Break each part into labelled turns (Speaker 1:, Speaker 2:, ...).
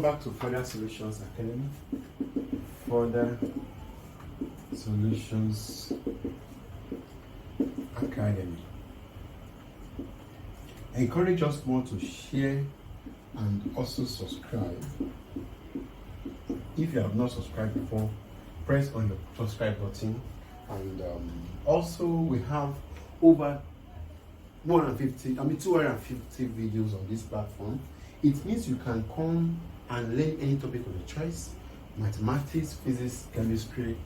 Speaker 1: Welcome back to Further Solutions Academy. Further Solutions Academy. Encourage us more to share and also subscribe. If you have not subscribed before, press on the subscribe button. And also we have over 250 videos on this platform. It means you can come and learn any topic of your choice: mathematics, physics, chemistry,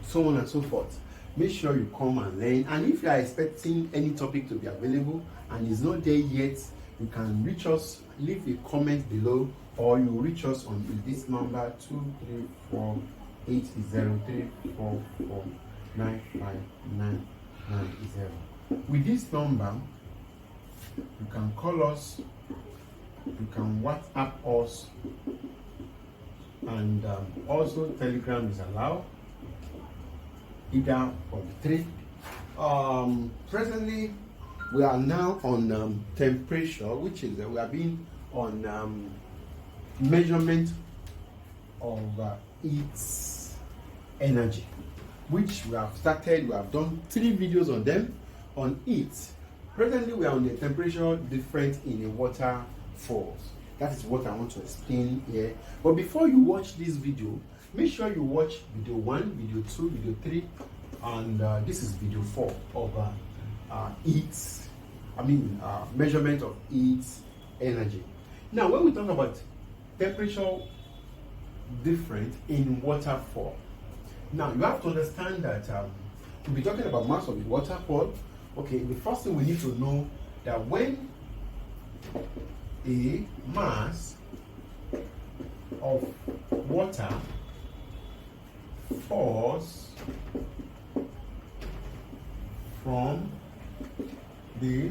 Speaker 1: so on and so forth. Make sure you come and learn. And if you are expecting any topic to be available and is not there yet, you can reach us, leave a comment below, or you reach us on this number 2348034495990. With this number, you can call us, you can WhatsApp us, and also Telegram is allowed, either of the three. Presently, we are now on temperature, which is we are being on measurement of its energy, which we have started. We have done 3 videos on them on it. Presently, we are on the temperature difference in a waterfalls. That is what I want to explain here. But before you watch this video, make sure you watch video 1, video 2, video 3, and this is video 4 of measurement of its energy. Now, when we talk about temperature difference in waterfall, now you have to understand that to be talking about mass of the waterfall, okay, the first thing we need to know that when a mass of water falls from the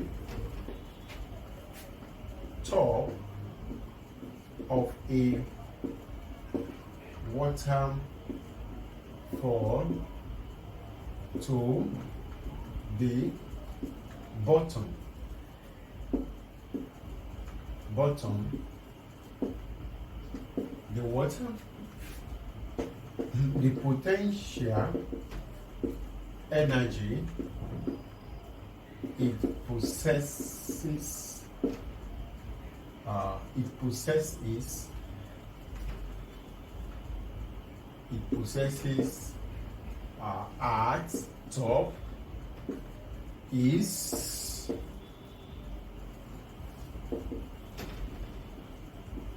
Speaker 1: top of a waterfall to the bottom, the water, the potential energy it possesses at top is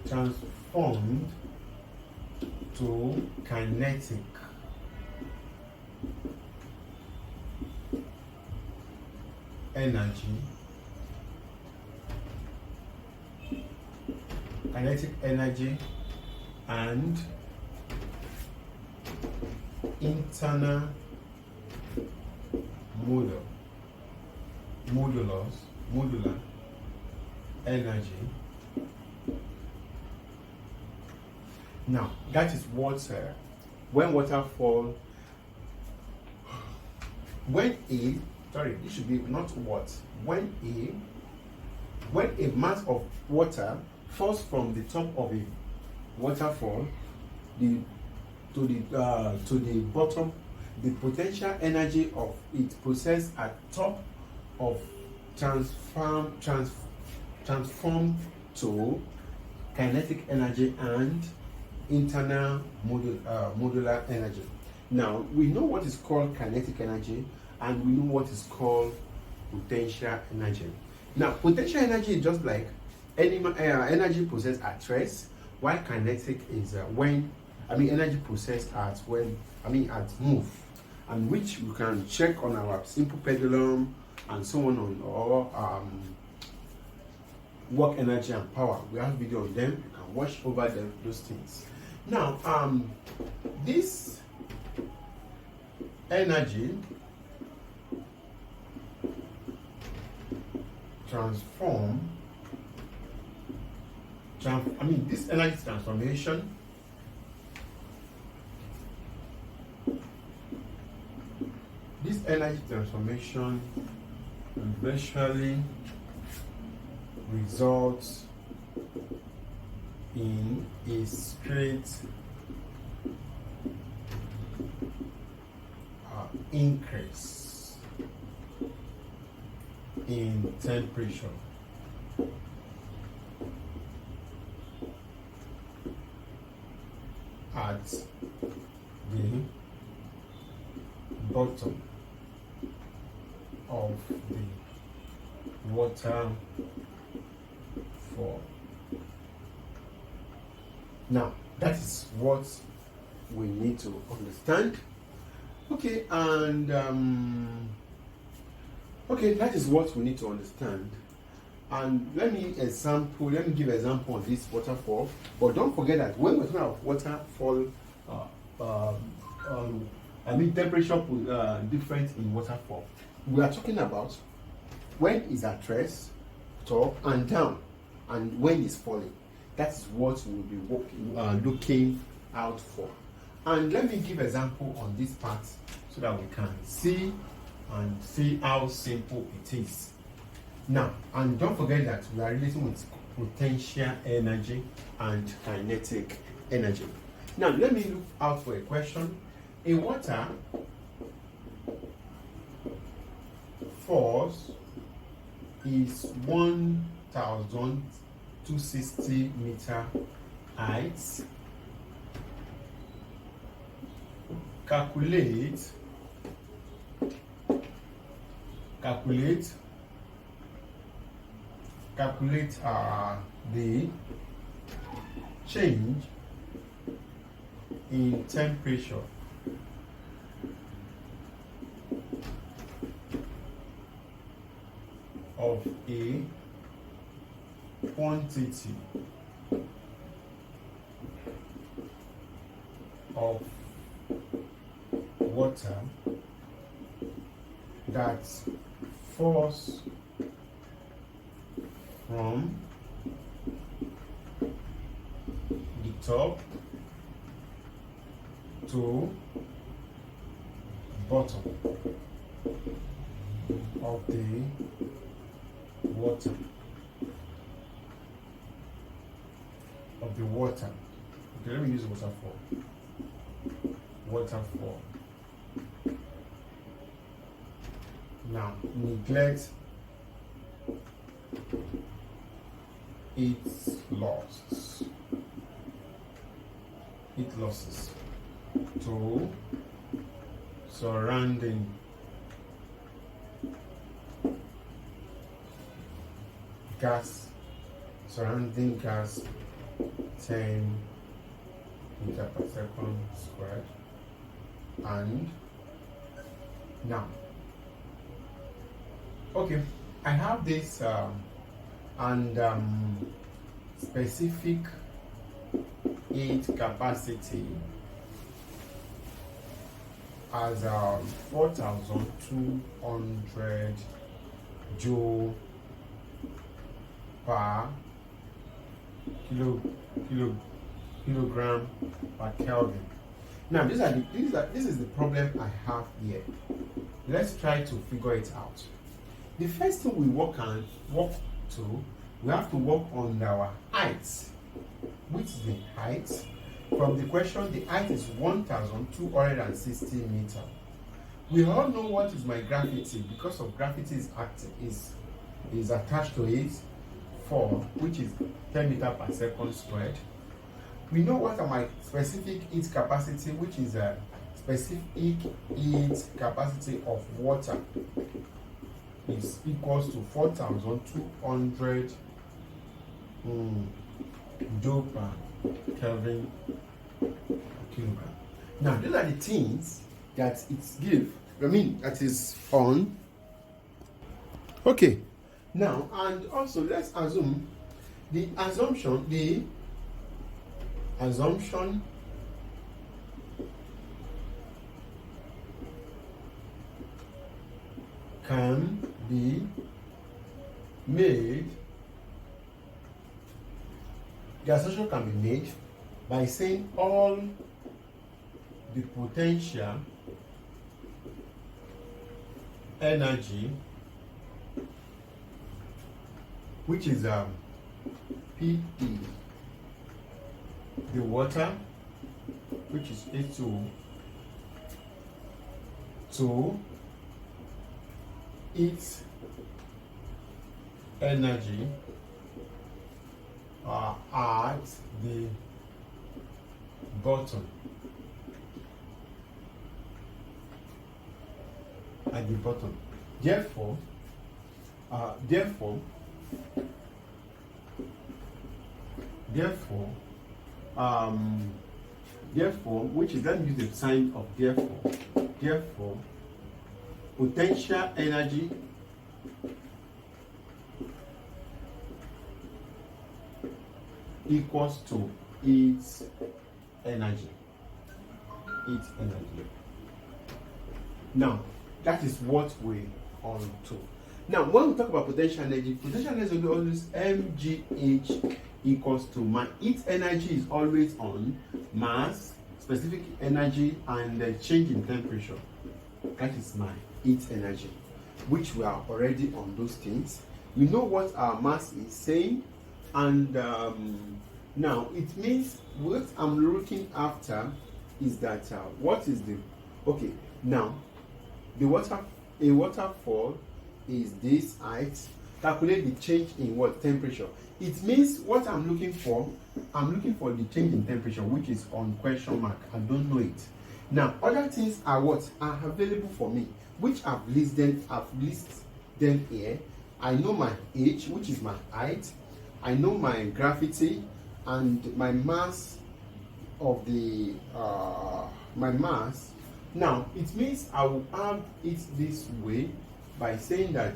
Speaker 1: transformed to kinetic energy, and internal modular energy. Now, that is what when waterfall, when a mass of water falls from the top of a waterfall to the bottom, the potential energy of it possessed at top of transform to kinetic energy and internal modular energy. Now, we know what is called kinetic energy and we know what is called potential energy. Now, potential energy is just like any energy possessed at rest, while kinetic is energy possessed at move, and which you can check on our simple pendulum and so on, or work energy and power. We have video on them. You can watch over them, those things. Now, this energy this energy transformation eventually results in a straight increase in temperature at the bottom of the waterfall. Now, that is what we need to understand. Okay, and okay, that is what we need to understand. And let me give example on this waterfall. But don't forget that when we're talking about waterfall, temperature difference in waterfall. We are talking about when it's at rest, top and down, and when it's falling. That is what we'll be looking out for. And let me give example on this part so that we can see how simple it is. Now, and don't forget that we are relating with potential energy and kinetic energy. Now, let me look out for a question. A water force is 1,260 meter height. Calculate the change in temperature of a quantity of water that falls from the top to bottom of the water Okay, let me use waterfall. Now, neglect its losses to surrounding gas 10 meter per second squared. And now, okay, I have this specific heat capacity as 4,200 joule per kilogram per Kelvin. Now, this is the problem I have here. Let's try to figure it out. The first thing we we have to work on our height. Which is the height? From the question, the height is 1,260 meters. We all know what is my gravity because of gravity is attached to it, 4, which is 10 meters per second squared. We know what are my specific heat capacity, which is a specific heat capacity of water is equals to 4,200 joule per Kelvin kilogram. Now, these are the things that that is on. Okay. Now, and also let's assume the assumption can be made. The assumption can be made by saying all the potential energy, which is PE, the water, which is H2O, to its energy at the bottom. At the bottom. Therefore, which is, let me use the sign of therefore, potential energy equals to its energy. Now, that is what we on to. Now, when we talk about potential energy is always mgh equals to its energy is always on mass, specific energy, and the change in temperature. That is its energy, which we are already on those things. We know what our mass is saying, and now it means what I'm looking after is that what is the now a waterfall is this height. Calculate the change in what temperature. It means what I'm looking for the change in temperature, which is on question mark. I don't know it. Now other things are what are available for me, which I've listed them here. I know my h, which is my height. I know my gravity and my mass of the my mass. Now it means I will add it this way by saying that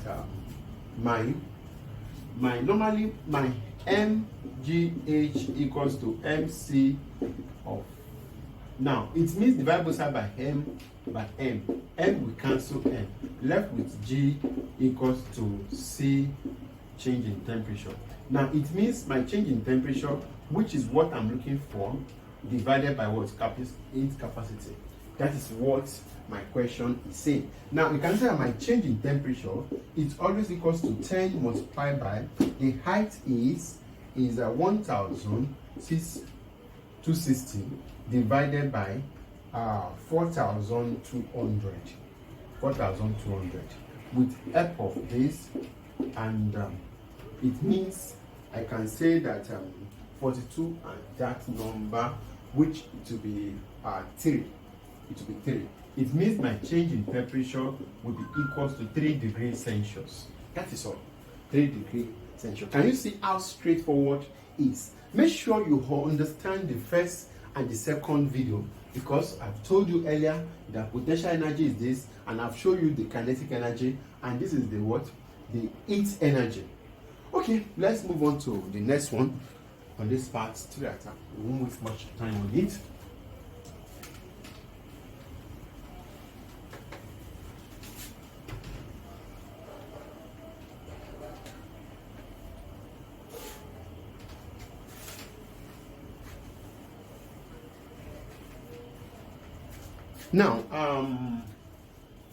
Speaker 1: normally my mgh equals to mc of. Now it means divide both sides by m will cancel m, left with g equals to c change in temperature. Now it means my change in temperature, which is what I'm looking for, divided by what its capacity. That is what my question is saying. Now you can say that my change in temperature is always equals to 10 multiplied by the height is 1,260 divided by 4,200 with help of this, and it means I can say that 42 and that number, which it will be 3. It will be 3. It means my change in temperature will be equals to 3 degrees Celsius. That is all. 3 degrees Celsius. Can you see how straightforward it is? Make sure you understand the first and the second video, because I've told you earlier that potential energy is this, and I've shown you the kinetic energy, and this is the its energy. Okay, let's move on to the next one on this part so that we won't waste much time on it. Now,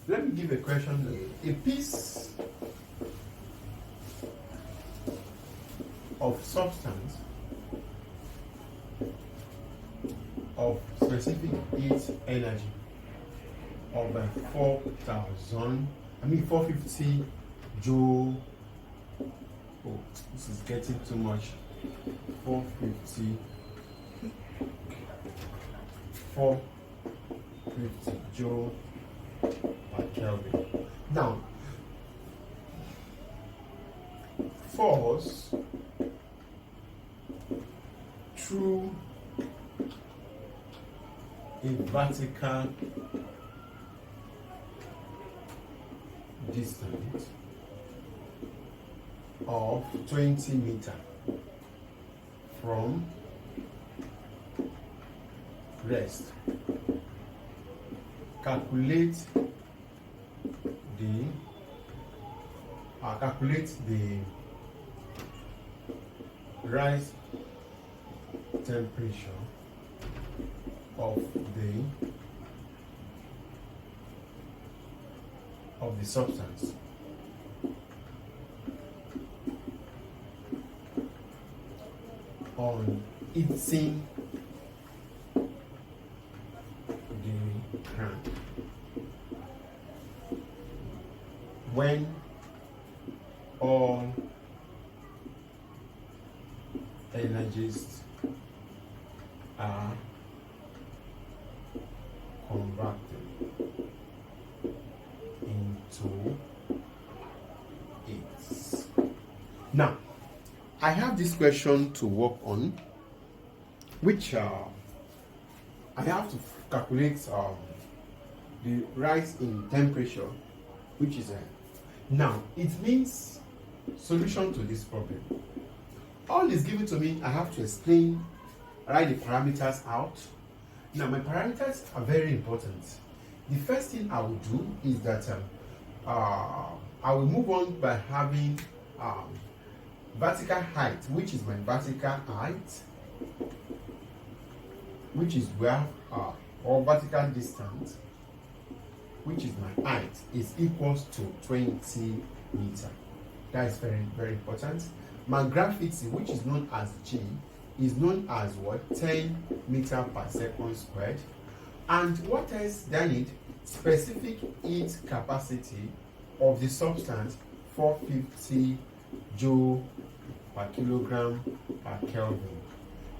Speaker 1: let me give a question. A piece of substance of specific heat energy of 450 joule. Oh, this is getting too much. 450 joule per Kelvin. Now, force through a vertical distance of 20 meters from rest. Calculate the rise temperature of the substance on heating crank when all energies are converted into eights. Now, I have this question to work on, which I have to calculate the rise in temperature, which is now it means solution to this problem. All is given to me. I have to explain, write the parameters out. Now my parameters are very important. The first thing I will do is that I will move on by having vertical height, which is my vertical height, which is where or vertical distance, which is my height, is equals to 20 meters. That is very, very important. My gravity, which is known as G, is known as what? 10 meters per second squared. And what else do I need? Specific heat capacity of the substance, 450 joule per kilogram per Kelvin.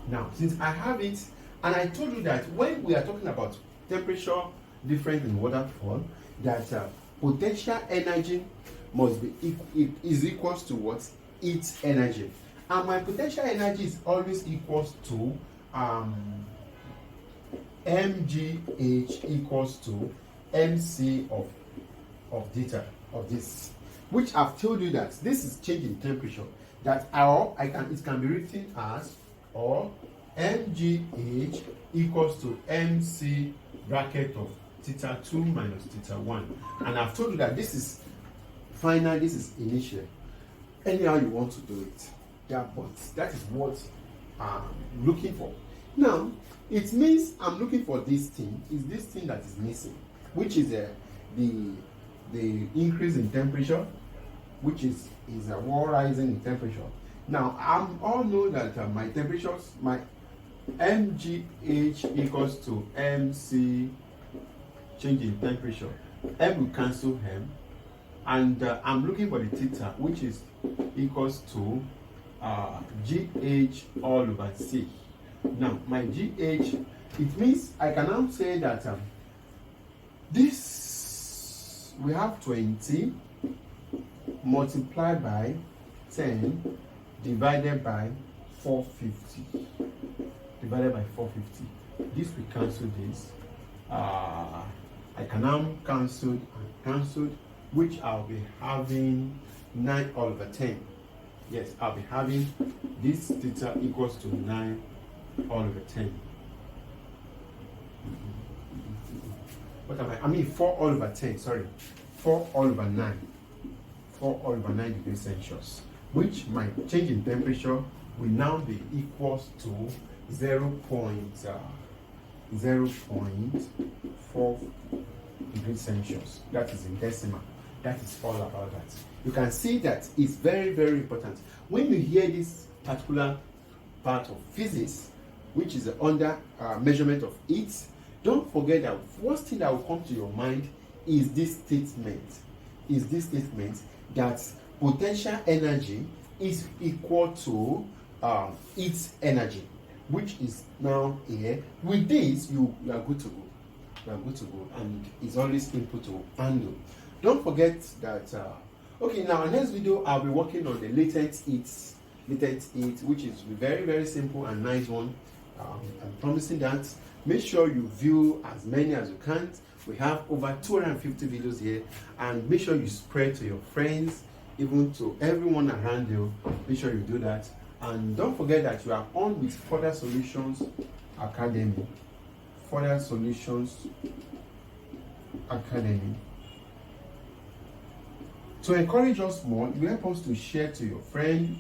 Speaker 1: Now, since I have it, and I told you that when we are talking about temperature difference in waterfall, that potential energy must be is equals to what? Heat energy. And my potential energy is always equals to mgh equals to mc of theta of this, which I've told you that this is change in temperature, that it can be written as or mgh equals to mc bracket of theta 2 minus theta 1. And I've told you that this is final, this is initial. Anyhow you want to do it, but that is what I'm looking for. Now it means I'm looking for this thing, is this thing that is missing, which is the increase in temperature, which is a wall rising in temperature. Now I all know that my temperatures, my mgh equals to mc change in temperature. M will cancel m, and I'm looking for the theta, which is equals to gh all over c. Now my gh, it means I can now say that this we have 20 multiplied by 10 divided by 450 divided by 450. This will cancel this. I can now cancel which I'll be having 9 all over 10. Yes, I'll be having this theta equals to 9 all over 10. What am I mean 4 all over 10, sorry. 4 all over 9. 4 all over 9 degrees Celsius. Which my change in temperature will now be equals to 0.4 degrees Celsius. That is in decimal. That is all about that. You can see that it's very, very important. When you hear this particular part of physics, which is under measurement of heat, don't forget that first thing that will come to your mind is this statement. That potential energy is equal to heat energy, which is now here. With this, you are good to go. You are good to go, and it's always input to handle. Don't forget that. Okay, now next video I'll be working on the latent heat, which is very, very simple and nice one. I'm promising that. Make sure you view as many as you can. We have over 250 videos here, and make sure you spread to your friends, even to everyone around you. Make sure you do that, and don't forget that you are on with Further Solutions Academy. Further Solutions Academy. To encourage us more, you help us to share to your friend,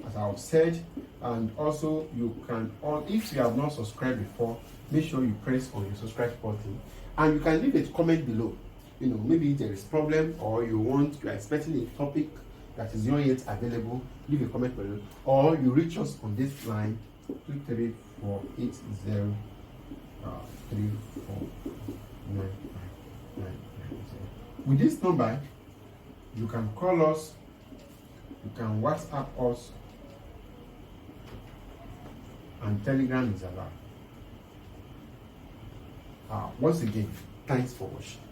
Speaker 1: as I have said, and also you can, or if you have not subscribed before, make sure you press on your subscribe button, and you can leave a comment below. You know, maybe there is problem, or you are expecting a topic that is not yet available. Leave a comment below, or you reach us on this line 2348034. With this number, you can call us, you can WhatsApp us, and Telegram is allowed. Once again, thanks for watching.